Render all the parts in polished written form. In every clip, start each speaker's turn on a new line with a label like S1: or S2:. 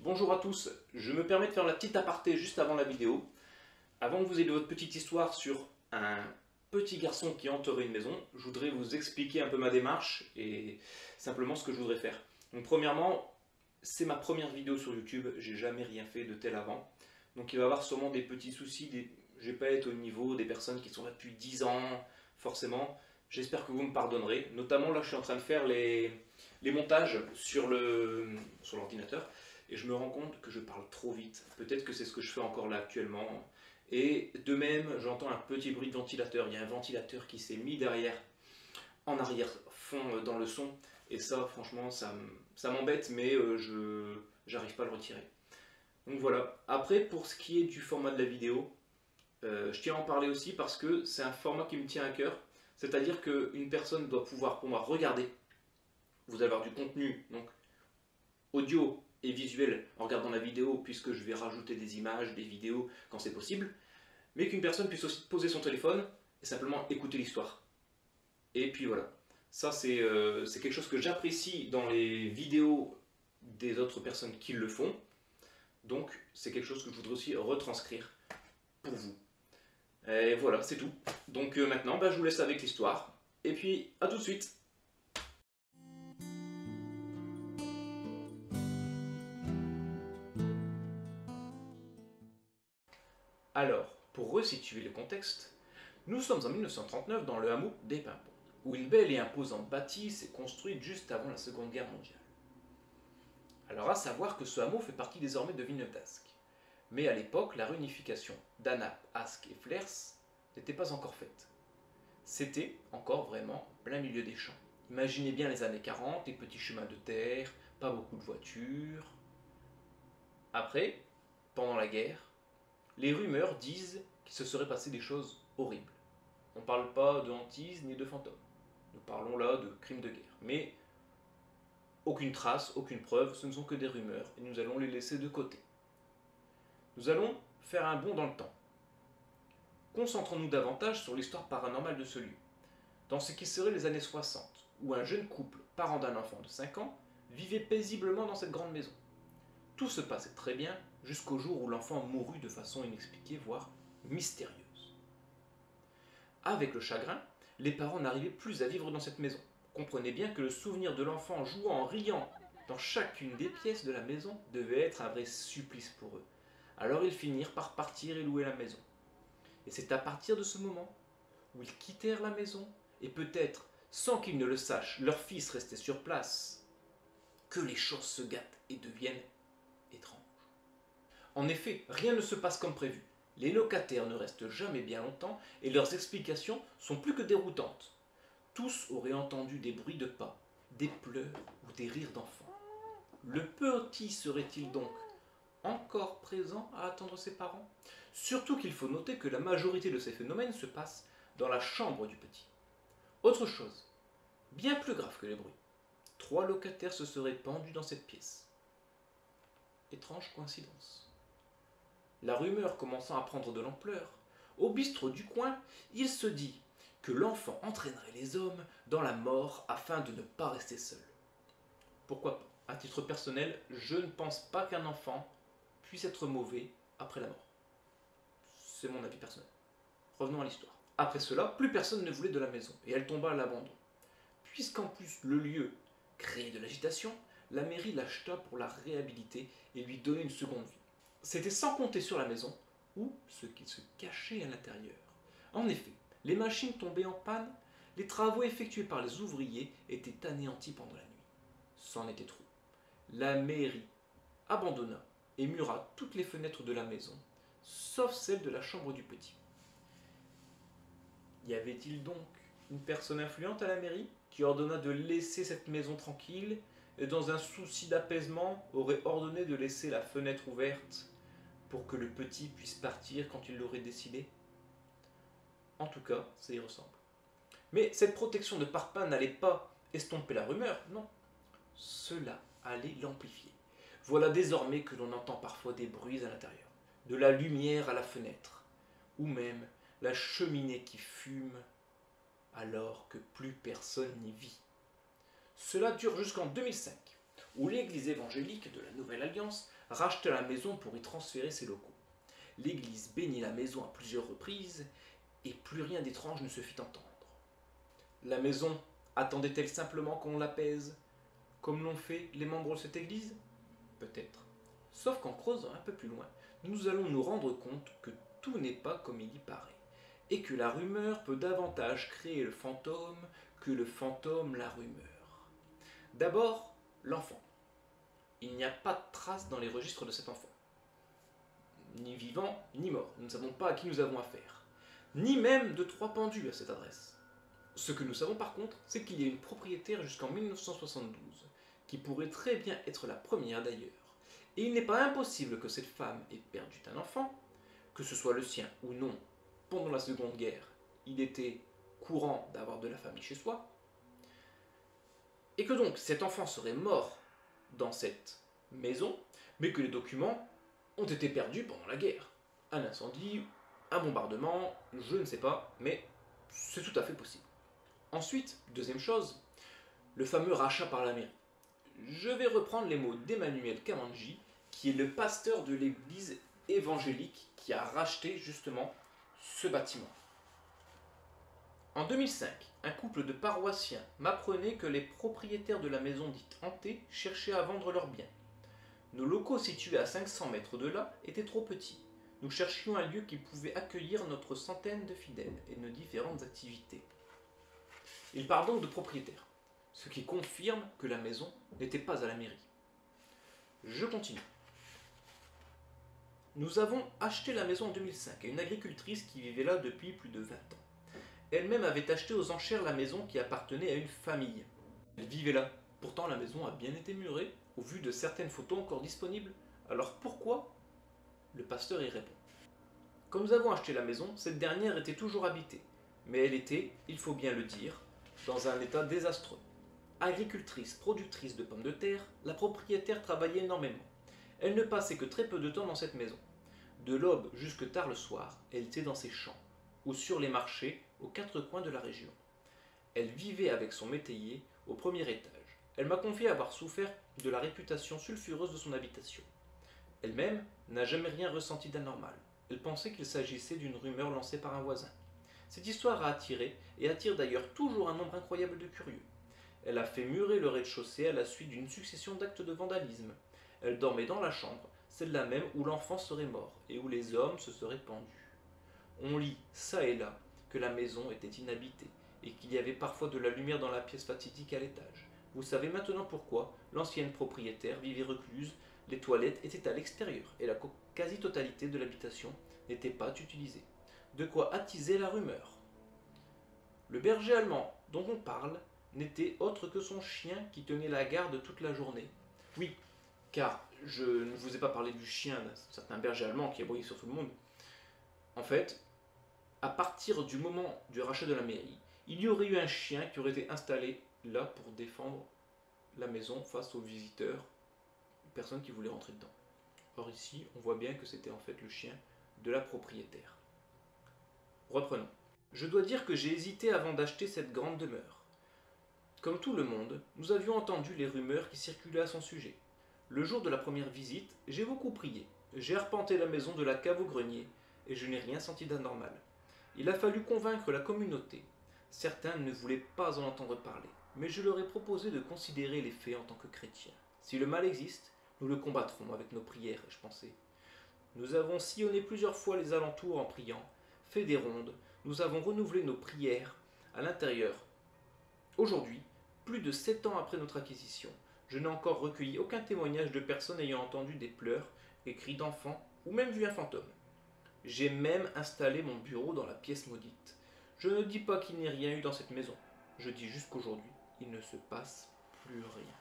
S1: Bonjour à tous, je me permets de faire la petite aparté juste avant la vidéo. Avant que vous ayez votre petite histoire sur un petit garçon qui hanterait une maison, je voudrais vous expliquer un peu ma démarche et simplement ce que je voudrais faire. Donc premièrement, c'est ma première vidéo sur YouTube, j'ai jamais rien fait de tel avant. Donc il va y avoir sûrement des petits soucis, je vais pas être au niveau des personnes qui sont là depuis 10 ans, forcément. J'espère que vous me pardonnerez. Notamment là je suis en train de faire les montages sur l'ordinateur. Et je me rends compte que je parle trop vite. Peut-être que c'est ce que je fais encore là actuellement. Et de même, j'entends un petit bruit de ventilateur. Il y a un ventilateur qui s'est mis derrière, en arrière-fond dans le son. Et ça, franchement, ça m'embête, mais je n'arrive pas à le retirer. Donc voilà. Après, pour ce qui est du format de la vidéo, je tiens à en parler aussi parce que c'est un format qui me tient à cœur. C'est-à-dire qu'une personne doit pouvoir, pour moi, regarder. Vous allez avoir du contenu, donc audio et visuel en regardant la vidéo, puisque je vais rajouter des images, des vidéos quand c'est possible, mais qu'une personne puisse aussi poser son téléphone et simplement écouter l'histoire. Et puis voilà. Ça, c'est quelque chose que j'apprécie dans les vidéos des autres personnes qui le font. Donc, c'est quelque chose que je voudrais aussi retranscrire pour vous. Et voilà, c'est tout. Donc maintenant, je vous laisse avec l'histoire. Et puis, à tout de suite. Alors, pour resituer le contexte, nous sommes en 1939 dans le hameau des Pimpons, où une belle et imposante bâtisse est construite juste avant la Seconde Guerre mondiale. Alors à savoir que ce hameau fait partie désormais de Villeneuve-d'Ascq. Mais à l'époque, la réunification d'Annape, Ascq et Flers n'était pas encore faite. C'était encore vraiment en plein milieu des champs. Imaginez bien les années 40, les petits chemins de terre, pas beaucoup de voitures. Après, pendant la guerre, les rumeurs disent qu'il se serait passé des choses horribles. On ne parle pas de hantises ni de fantômes. Nous parlons là de crimes de guerre. Mais aucune trace, aucune preuve, ce ne sont que des rumeurs et nous allons les laisser de côté. Nous allons faire un bond dans le temps. Concentrons-nous davantage sur l'histoire paranormale de ce lieu, dans ce qui serait les années 60, où un jeune couple, parent d'un enfant de 5 ans, vivait paisiblement dans cette grande maison. Tout se passait très bien jusqu'au jour où l'enfant mourut de façon inexpliquée, voire mystérieuse. Avec le chagrin, les parents n'arrivaient plus à vivre dans cette maison. Comprenez bien que le souvenir de l'enfant jouant en riant dans chacune des pièces de la maison devait être un vrai supplice pour eux. Alors ils finirent par partir et louer la maison. Et c'est à partir de ce moment où ils quittèrent la maison, et peut-être, sans qu'ils ne le sachent, leur fils restait sur place, que les choses se gâtent et deviennent étranges. En effet, rien ne se passe comme prévu. Les locataires ne restent jamais bien longtemps et leurs explications sont plus que déroutantes. Tous auraient entendu des bruits de pas, des pleurs ou des rires d'enfants. Le petit serait-il donc encore présent à attendre ses parents? Surtout qu'il faut noter que la majorité de ces phénomènes se passent dans la chambre du petit. Autre chose, bien plus grave que les bruits, 3 locataires se seraient pendus dans cette pièce. Étrange coïncidence. La rumeur commençant à prendre de l'ampleur, au bistrot du coin, il se dit que l'enfant entraînerait les hommes dans la mort afin de ne pas rester seul. Pourquoi pas? À titre personnel, je ne pense pas qu'un enfant puisse être mauvais après la mort. C'est mon avis personnel. Revenons à l'histoire. Après cela, plus personne ne voulait de la maison et elle tomba à l'abandon. Puisqu'en plus le lieu créait de l'agitation, la mairie l'acheta pour la réhabiliter et lui donner une seconde vie. C'était sans compter sur la maison ou ce qui se cachait à l'intérieur. En effet, les machines tombaient en panne, les travaux effectués par les ouvriers étaient anéantis pendant la nuit. C'en était trop. La mairie abandonna et mura toutes les fenêtres de la maison, sauf celle de la chambre du petit. Y avait-il donc une personne influente à la mairie qui ordonna de laisser cette maison tranquille et dans un souci d'apaisement aurait ordonné de laisser la fenêtre ouverte pour que le petit puisse partir quand il l'aurait décidé? En tout cas, ça y ressemble. Mais cette protection de pare-pain n'allait pas estomper la rumeur, non. Cela allait l'amplifier. Voilà désormais que l'on entend parfois des bruits à l'intérieur, de la lumière à la fenêtre, ou même la cheminée qui fume alors que plus personne n'y vit. Cela dure jusqu'en 2005, où l'église évangélique de la Nouvelle Alliance racheta la maison pour y transférer ses locaux. L'église bénit la maison à plusieurs reprises, et plus rien d'étrange ne se fit entendre. La maison attendait-elle simplement qu'on l'apaise, comme l'ont fait les membres de cette église? Peut-être. Sauf qu'en creusant un peu plus loin, nous allons nous rendre compte que tout n'est pas comme il y paraît, et que la rumeur peut davantage créer le fantôme que le fantôme la rumeur. D'abord, l'enfant. Il n'y a pas de trace dans les registres de cet enfant. Ni vivant, ni mort. Nous ne savons pas à qui nous avons affaire. Ni même de 3 pendus à cette adresse. Ce que nous savons par contre, c'est qu'il y a une propriétaire jusqu'en 1972, qui pourrait très bien être la première d'ailleurs. Et il n'est pas impossible que cette femme ait perdu un enfant, que ce soit le sien ou non. Pendant la Seconde Guerre, il était courant d'avoir de la famille chez soi, et que donc cet enfant serait mort dans cette maison, mais que les documents ont été perdus pendant la guerre. Un incendie, un bombardement, je ne sais pas, mais c'est tout à fait possible. Ensuite, deuxième chose, le fameux rachat par la mairie. Je vais reprendre les mots d'Emmanuel Kamanji, qui est le pasteur de l'église évangélique qui a racheté justement ce bâtiment. En 2005, un couple de paroissiens m'apprenait que les propriétaires de la maison dite hantée cherchaient à vendre leurs biens. Nos locaux situés à 500 mètres de là étaient trop petits. Nous cherchions un lieu qui pouvait accueillir notre centaine de fidèles et nos différentes activités. Il parle donc de propriétaire, ce qui confirme que la maison n'était pas à la mairie. Je continue. Nous avons acheté la maison en 2005 à une agricultrice qui vivait là depuis plus de 20 ans. Elle-même avait acheté aux enchères la maison qui appartenait à une famille. Elle vivait là. Pourtant, la maison a bien été murée, au vu de certaines photos encore disponibles. Alors pourquoi? Le pasteur y répond. Quand nous avons acheté la maison, cette dernière était toujours habitée. Mais elle était, il faut bien le dire, dans un état désastreux. Agricultrice, productrice de pommes de terre, la propriétaire travaillait énormément. Elle ne passait que très peu de temps dans cette maison. De l'aube jusque tard le soir, elle était dans ses champs, ou sur les marchés aux 4 coins de la région. Elle vivait avec son métayer au premier étage. Elle m'a confié avoir souffert de la réputation sulfureuse de son habitation. Elle-même n'a jamais rien ressenti d'anormal. Elle pensait qu'il s'agissait d'une rumeur lancée par un voisin. Cette histoire a attiré, et attire d'ailleurs toujours un nombre incroyable de curieux. Elle a fait murer le rez-de-chaussée à la suite d'une succession d'actes de vandalisme. Elle dormait dans la chambre, celle-là même où l'enfant serait mort, et où les hommes se seraient pendus. On lit, ça et là, que la maison était inhabitée, et qu'il y avait parfois de la lumière dans la pièce fatidique à l'étage. Vous savez maintenant pourquoi l'ancienne propriétaire vivait recluse, les toilettes étaient à l'extérieur, et la quasi-totalité de l'habitation n'était pas utilisée. De quoi attiser la rumeur. Le berger allemand dont on parle n'était autre que son chien qui tenait la garde toute la journée. Oui, car je ne vous ai pas parlé du chien d'un certain berger allemand qui aboyait sur tout le monde. En fait, à partir du moment du rachat de la mairie, il y aurait eu un chien qui aurait été installé là pour défendre la maison face aux visiteurs, personnes qui voulaient rentrer dedans. Or ici, on voit bien que c'était en fait le chien de la propriétaire. Reprenons. Je dois dire que j'ai hésité avant d'acheter cette grande demeure. Comme tout le monde, nous avions entendu les rumeurs qui circulaient à son sujet. Le jour de la première visite, j'ai beaucoup prié. J'ai arpenté la maison de la cave au grenier, et je n'ai rien senti d'anormal. Il a fallu convaincre la communauté. Certains ne voulaient pas en entendre parler, mais je leur ai proposé de considérer les faits en tant que chrétiens. Si le mal existe, nous le combattrons avec nos prières, ai-je pensé. Nous avons sillonné plusieurs fois les alentours en priant, fait des rondes, nous avons renouvelé nos prières à l'intérieur. Aujourd'hui, plus de 7 ans après notre acquisition, je n'ai encore recueilli aucun témoignage de personnes ayant entendu des pleurs, des cris d'enfants ou même vu un fantôme. J'ai même installé mon bureau dans la pièce maudite. Je ne dis pas qu'il n'y ait rien eu dans cette maison, je dis juste qu'aujourd'hui, il ne se passe plus rien.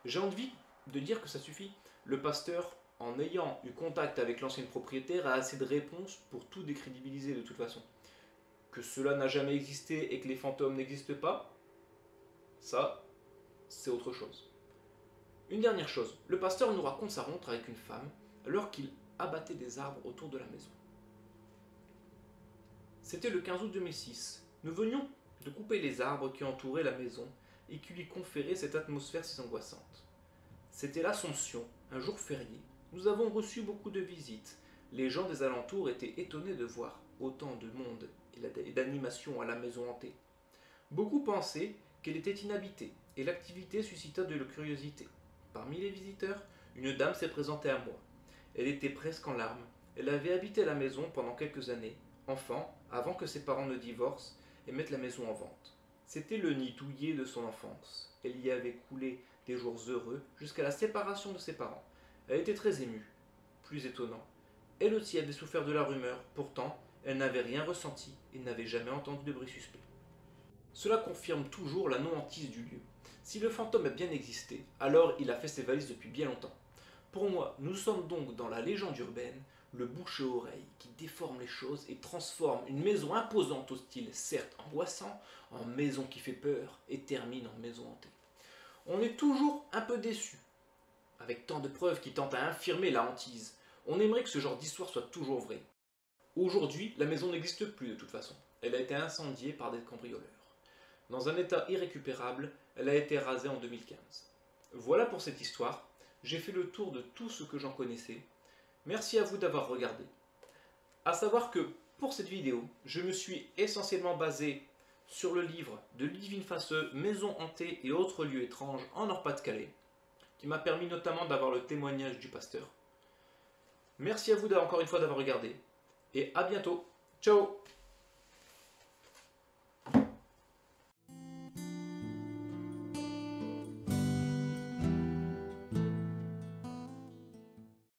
S1: J'ai envie de dire que ça suffit. Le pasteur, en ayant eu contact avec l'ancienne propriétaire, a assez de réponses pour tout décrédibiliser de toute façon. Que cela n'a jamais existé et que les fantômes n'existent pas, ça, c'est autre chose. Une dernière chose, le pasteur nous raconte sa rencontre avec une femme alors qu'il abattait des arbres autour de la maison. C'était le 15 août 2006. Nous venions de couper les arbres qui entouraient la maison et qui lui conféraient cette atmosphère si angoissante. C'était l'Assomption, un jour férié. Nous avons reçu beaucoup de visites. Les gens des alentours étaient étonnés de voir autant de monde et d'animation à la maison hantée. Beaucoup pensaient qu'elle était inhabitée, et l'activité suscita de la curiosité. Parmi les visiteurs, une dame s'est présentée à moi. Elle était presque en larmes. Elle avait habité la maison pendant quelques années, enfant, avant que ses parents ne divorcent et mettent la maison en vente. C'était le nid douillet de son enfance. Elle y avait coulé des jours heureux jusqu'à la séparation de ses parents. Elle était très émue. Plus étonnant, elle aussi avait souffert de la rumeur, pourtant elle n'avait rien ressenti et n'avait jamais entendu de bruit suspect. Cela confirme toujours la non-hantise du lieu. Si le fantôme a bien existé, alors il a fait ses valises depuis bien longtemps. Pour moi, nous sommes donc dans la légende urbaine, le bouche-à-oreille qui déforme les choses et transforme une maison imposante au style certes angoissant en maison qui fait peur et termine en maison hantée. On est toujours un peu déçu, avec tant de preuves qui tentent à infirmer la hantise. On aimerait que ce genre d'histoire soit toujours vrai. Aujourd'hui, la maison n'existe plus de toute façon. Elle a été incendiée par des cambrioleurs. Dans un état irrécupérable, elle a été rasée en 2015. Voilà pour cette histoire. J'ai fait le tour de tout ce que j'en connaissais. Merci à vous d'avoir regardé. À savoir que pour cette vidéo, je me suis essentiellement basé sur le livre de Ludivine Fasseux, Maison hantée et autres lieux étranges en Nord-Pas-de-Calais, qui m'a permis notamment d'avoir le témoignage du pasteur. Merci à vous encore une fois d'avoir regardé, et à bientôt. Ciao!